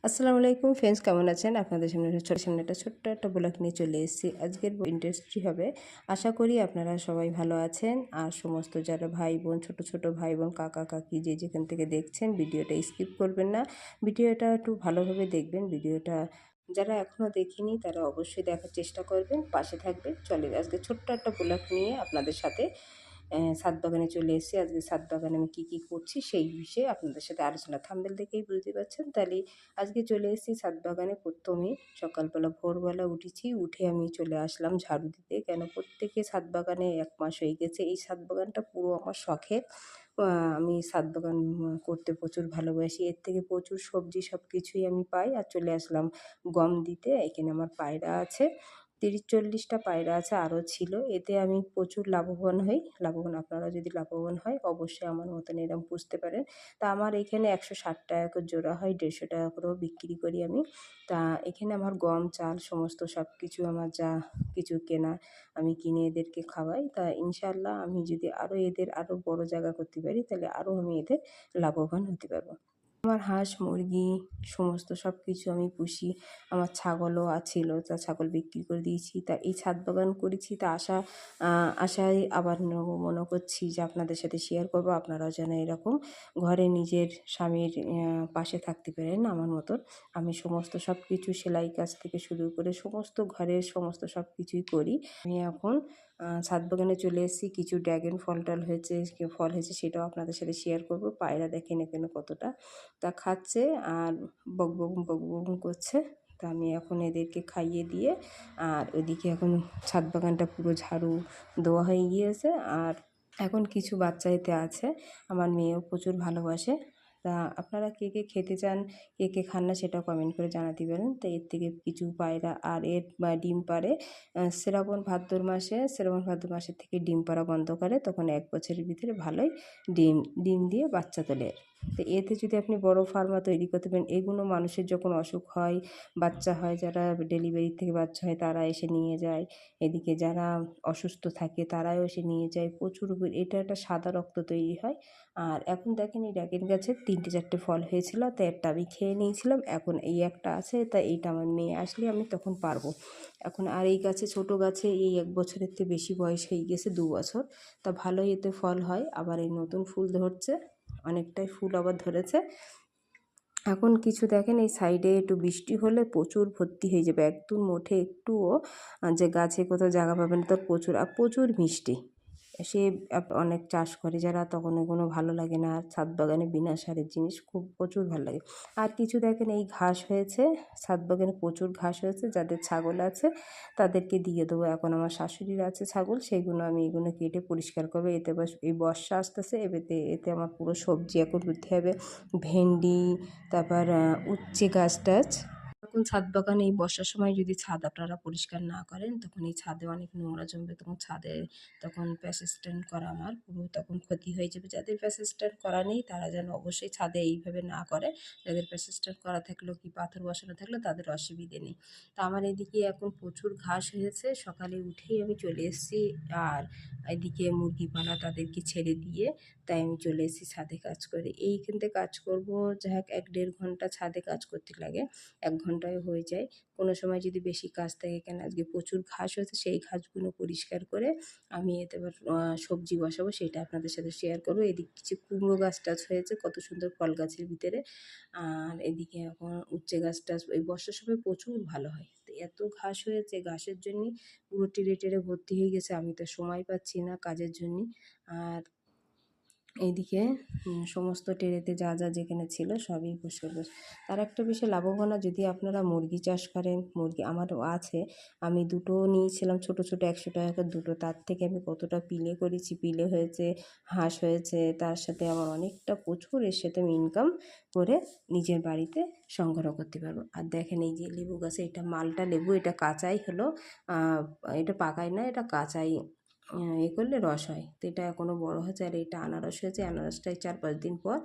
আসসালামু আলাইকুম ফ্রেন্ডস, কেমন আছেন? আপনাদের সামনে একটা ছোট্ট একটা ব্লগ নিয়ে চলে এসেছি। আজকের ইন্টারেস্টই হবে। আশা করি আপনারা সবাই ভালো আছেন। আর সমস্ত যারা ভাই বোন, ছোট ছোট ভাই বোন, কাকা কাকি যে যেখান থেকে দেখছেন, ভিডিওটা স্কিপ করবেন না। ভিডিওটা একটু ভালোভাবে দেখবেন। ভিডিওটা যারা এখনও দেখিনি তারা অবশ্যই দেখার চেষ্টা করবেন, পাশে থাকবেন। চলে আজকে ছোট্ট একটা ব্লগ নিয়ে আপনাদের সাথে ছাদ বাগানে চলে এসেছি। আজকে ছাদ বাগানে আমি কী করছি সেই বিষয়ে আপনাদের সাথে আলোচনা। থাম্বনেল দেখেই বুঝতে পারছেন। তাহলে আজকে চলে এসেছি ছাদ বাগানে। প্রথমে সকালবেলা ভোরবেলা উঠেছি, উঠে আমি চলে আসলাম ঝাড়ু দিতে। কেন প্রত্যেকে ছাদ বাগানে 1 মাস হয়ে গেছে। এই ছাদ বাগানটা পুরো আমার শখের। আমি ছাদ বাগান করতে প্রচুর ভালোবাসি। এর থেকে প্রচুর সবজি সব কিছুই আমি পাই। আর চলে আসলাম গম দিতে। এখানে আমার পায়রা আছে, 30-40টা পায়রা আছে, আরও ছিল। এতে আমি প্রচুর লাভবান হই। আপনারা যদি লাভবান হয় অবশ্যই আমার মতন এরকম পুষতে পারেন। তা আমার এখানে 160 টাকা করে জোড়া হয়, 150 টাকা করেও বিক্রি করি আমি। তা এখানে আমার গম চাল সমস্ত সব কিছু আমার যা কিছু কেনা আমি কিনে এদেরকে খাওয়াই। তা ইনশাআল্লাহ আমি যদি এদের আরও বড় জায়গা করতে পারি তাহলে আরও আমি এদের লাভবান হতে পারবো। আমার হাঁস মুরগি সমস্ত সব কিছু আমি পুষি। আমার ছাগলও ছিল, তা ছাগল বিক্রি করে দিয়েছি। তা এই ছাদ বাগান করেছি, তা আশায় আবার মনে করছি যে আপনাদের সাথে শেয়ার করব। আপনারাও যেন এরকম ঘরে নিজের স্বামীর পাশে থাকতে পারেন আমার মতন। আমি সমস্ত সব কিছু সেলাই কাজ থেকে শুরু করে সমস্ত ঘরের সমস্ত সব কিছুই করি। আমি এখন ছাদ বাগানে চলে এসেছি। কিছু ড্রাগন ফল হয়েছে সেটাও আপনাদের সাথে শেয়ার করব। পায়রা দেখেন এখানে কতটা তা খাচ্ছে আর বকবক করছে। তা আমি এখন এদেরকে খাইয়ে দিয়ে আর ওইদিকে এখন ছাদ বাগানটা পুরো ঝাড়ু দেওয়া হয়ে গিয়েছে। আর এখন কিছু বাচ্চা এতে আছে। আমার মেয়েও প্রচুর ভালোবাসে। তা আপনারা কে কে খেতে চান, কে কে খান না সেটাও কমেন্ট করে জানাতে পারেন। তো এর থেকে কিছু পায়রা আর এর ডিম পাড়ে শ্রাবণ ভাদ্র মাসের থেকে ডিম পাড়া বন্ধ করে, তখন 1 বছরের ভিতরে ভালোই ডিম দিয়ে বাচ্চা তোলে। তো এতে যদি আপনি বড় ফার্মা তৈরি করতে পারেন, এগুলো মানুষের যখন অসুখ হয়, বাচ্চা হয়, যারা ডেলিভারি থেকে বাচ্চা হয় তারা এসে নিয়ে যায়। এদিকে যারা অসুস্থ থাকে তারাও এসে নিয়ে যায়। প্রচুর এটা একটা সাদা রক্ত তৈরি হয়। আর এখন দেখেন এই ড্রাগন গাছে 3-4টে ফল হয়েছিল, তো একটা আমি খেয়ে নিয়েছিলাম। এখন এই একটা আছে, তা এইটা আমার মেয়ে আসলে আমি তখন পারবো। এখন আর এই গাছে ছোট গাছে এই 1 বছরের থেকে বেশি বয়স হয়ে গেছে, 2 বছর। তা ভালোই এতে ফল হয়। আবার এই নতুন ফুল ধরছে, অনেকটাই ফুল আবার ধরেছে। এখন কিছু দেখেন এই সাইডে একটু বৃষ্টি হলে প্রচুর ভর্তি হয়ে যাবে, একদম মোটে একটুও যে গাছে কোথাও জায়গা পাবেন না। প্রচুর মিষ্টি। সে অনেক চাষ করে যারা, তখন এগুলো ভালো লাগে না। আর ছাদ বাগানে বিনা সারের জিনিস প্রচুর ভালো লাগে। আর কিছু দেখেন এই ঘাস হয়েছে, ছাদ বাগানে প্রচুর ঘাস হয়েছে। যাদের ছাগল আছে তাদেরকে দিয়ে দেবো। এখন আমার শাশুড়ির আছে ছাগল, সেইগুলো আমি এগুলো কেটে পরিষ্কার করবো। এতে এই বর্ষা আসতেছে, এতে আমার পুরো সবজি এখন করতে হবে। ভেন্ডি, তারপর উচ্ছে গাছ টাছ। তখন ছাদ বাগানে এই বর্ষার সময় যদি ছাদ আপনারা পরিষ্কার না করেন, তখন এই ছাদে অনেক নোংরা জমবে। তখন প্যাচ স্ট্যান্ড করা আমার পুরো তখন ক্ষতি হয়ে যাবে। যাদের প্যাচ স্ট্যান্ড করা নেই তারা যেন অবশ্যই ছাদে এইভাবে না করে। যাদের প্যাচ স্ট্যান্ড করা থাকলেও কি পাথর বসানো থাকলে তাদের অসুবিধে নেই। তা আমার এদিকে এখন প্রচুর ঘাস হয়েছে, সকালে উঠেই আমি চলে এসেছি। আর এদিকে মুরগি পালা তাদেরকে ছেড়ে দিয়ে তাই আমি চলে এসেছি ছাদে কাজ করে। এইখান থেকে কাজ করবো যাই হোক 1-1.5 ঘন্টা ছাদে কাজ করতে লাগে, 1 ঘন্টায় হয়ে যায়। কোনো সময় যদি বেশি কাজ থাকে, কেন আজকে প্রচুর ঘাস হয়েছে, সেই ঘাসগুলো পরিষ্কার করে আমি এতে এবার সবজি বসাবো, সেটা আপনাদের সাথে শেয়ার করবো। এদিকে কিছু কুমড়ো গাছ টাছ হয়েছে কত সুন্দর ফল গাছের ভিতরে। আর এদিকে এখন উচ্ছে গাছ টাছ এই বর্ষার সময় প্রচুর ভালো হয়। তো এত ঘাস হয়েছে, ঘাসের জন্যই পুরো টেরে ভর্তি হয়ে গেছে। আমি তো সময় পাচ্ছি না কাজের জন্যে। আর এইদিকে সমস্ত টেরেতে যা যেখানে ছিল সবই পরিষ্কার করছি। তার একটা বিষয় লাভবান, যদি আপনারা মুরগি চাষ করেন, মুরগি আমারও আছে। আমি 2টো নিয়েছিলাম, ছোট 100 টাকা করে 2টো। তার থেকে আমি কতটা পিলে করেছি, পিলে হয়েছে, হাঁস হয়েছে। তার সাথে আমার অনেকটা প্রচুর এর সাথে আমি ইনকাম করে নিজের বাড়িতে সংগ্রহ করতে পারবো। আর দেখেন এই যে লেবু গাছে, এটা মালটা লেবু, এটা কাঁচাই হলো, এটা পাকাই না, এটা কাঁচাই করলে রস হয়। তো এটা এখনও বড় হয়েছে। আর এটা আনারস হয়েছে, আনারসটাই 4-5 দিন পর।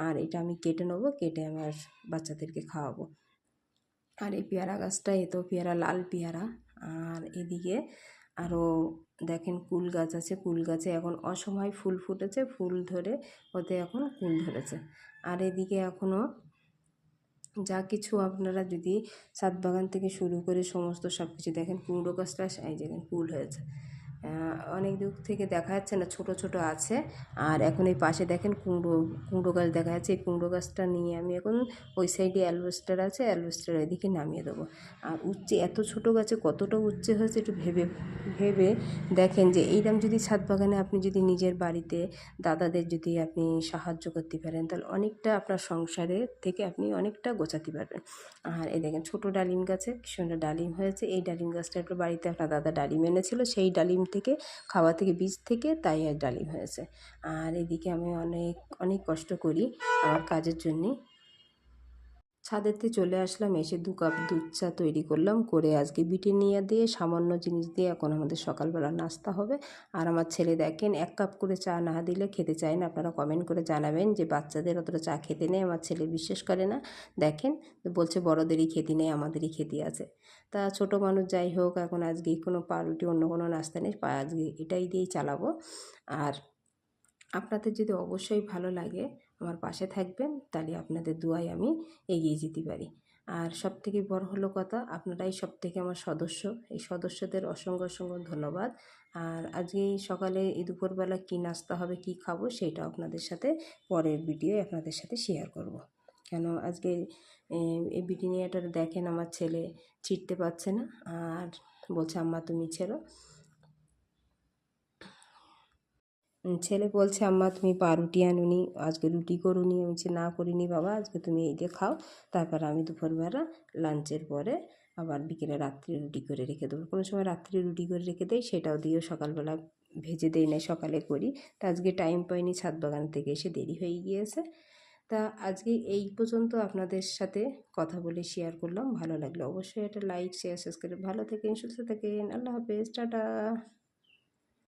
আর এটা আমি কেটে নেবো, কেটে আমার বাচ্চাদেরকে খাওয়াবো। আর এই পেয়ারা গাছটা, এ তো পেয়ারা, লাল পেয়ারা। আর এদিকে আরও দেখেন কুল গাছ আছে, কুল গাছে এখন অসময় ফুল ফুটেছে, ফুল ধরে ওতে এখন কুল ধরেছে। আর এদিকে এখনও যা কিছু আপনারা যদি ছাদ বাগান থেকে শুরু করে সমস্ত সব কিছু দেখেন, কুমড়ো গাছটা এই দেখেন ফুল হয়েছে, অনেক দূর থেকে দেখা যাচ্ছে না, ছোট ছোট আছে। আর এখন এই পাশে দেখেন কুমড়ো গাছ দেখা যাচ্ছে। এই কুমড়ো গাছটা নিয়ে আমি এখন ওই সাইডে অ্যালবেস্টার আছে, অ্যালবেস্টার ওইদিকে নামিয়ে দেবো। আর উচ্ছে এত ছোট গাছে কতটা উচ্ছে হয়েছে একটু ভেবে ভেবে দেখেন যে এইরকম যদি ছাদ বাগানে আপনি যদি নিজের বাড়িতে দাদাদের যদি আপনি সাহায্য করতে পারেন, তাহলে অনেকটা আপনার সংসারে থেকে আপনি অনেকটা গোছাতে পারবেন। আর এই দেখেন ছোটো ডালিম গাছে কি সুন্দর ডালিম হয়েছে। এই ডালিম গাছটা একটু বাড়িতে আপনার দাদা ডালিম এনেছিল, সেই ডালিম থেকে খাওয়া থেকে বীজ থেকে তাই আর ডালিম হয়েছে। আর এদিকে আমি অনেক অনেক কষ্ট করি আমার কাজের জন্যে। ছাদেতে চলে আসলাম, এসে 2 কাপ দুধ চা তৈরি করলাম, করে আজকে ব্রিটানিয়া দিয়ে সামান্য জিনিস দিয়ে এখন আমাদের সকালবেলা নাস্তা হবে। আর আমার ছেলে দেখেন 1 কাপ করে চা না দিলে খেতে চায় না। আপনারা কমেন্ট করে জানাবেন যে বাচ্চাদের অতটা চা খেতে নেই, আমার ছেলে বিশ্বাস করে না। দেখেন বলছে বড়দেরই খেতে নেই, আমাদেরই খেতে আছে। তা ছোট মানুষ যাই হোক, এখন আজকে কোনো পাউরুটি অন্য কোনো নাস্তা নেই, আজকে এটাই দিয়েই চালাবো। আর আপনাদের যদি অবশ্যই ভালো লাগে আমার পাশে থাকবেন, তাহলে আপনাদের দোয়ায় আমি এগিয়ে যেতে পারি। আর সবথেকে বড় হলো কথা, আপনারাই সবথেকে আমার সদস্য, এই সদস্যদের অসংখ্য অসংখ্য ধন্যবাদ। আর আজকে সকালে এই দুপুরবেলা কী নাস্তা হবে, কী খাবো, সেটা আপনাদের সাথে পরের ভিডিওয়ে আপনাদের সাথে শেয়ার করব। কেন আজকে এই বিটিনিয়াটা দেখেন আমার ছেলে ছিঁড়তে পারছে না, আর বলছে আম্মা তুমি ছেড়ো। ছেলে বলছে আম্মা তুমি পাউরুটি আনোনি, আজকে রুটি করোনি। আমি বলছি না করিনি বাবা, আজকে তুমি এই দিয়ে খাও, তারপর আমি দুপুরবেলা লাঞ্চের পরে আবার বিকেলে রাত্রে রুটি করে রেখে দেবো। কোনো সময় রাত্রে রুটি করে রেখে দেই, সেটাও দিয়েও সকালবেলা ভেজে দেই না, সকালে করি। তা আজকে টাইম পাইনি, ছাদ বাগান থেকে এসে দেরি হয়ে গিয়েছে। তা আজকে এই পর্যন্ত আপনাদের সাথে কথা বলে শেয়ার করলাম। ভালো লাগলো অবশ্যই একটা লাইক শেয়ার সাবস্ক্রাইব। ভালো থেকেন, সুস্থ থাকেন, আল্লাহ হাফেজ, টাটা।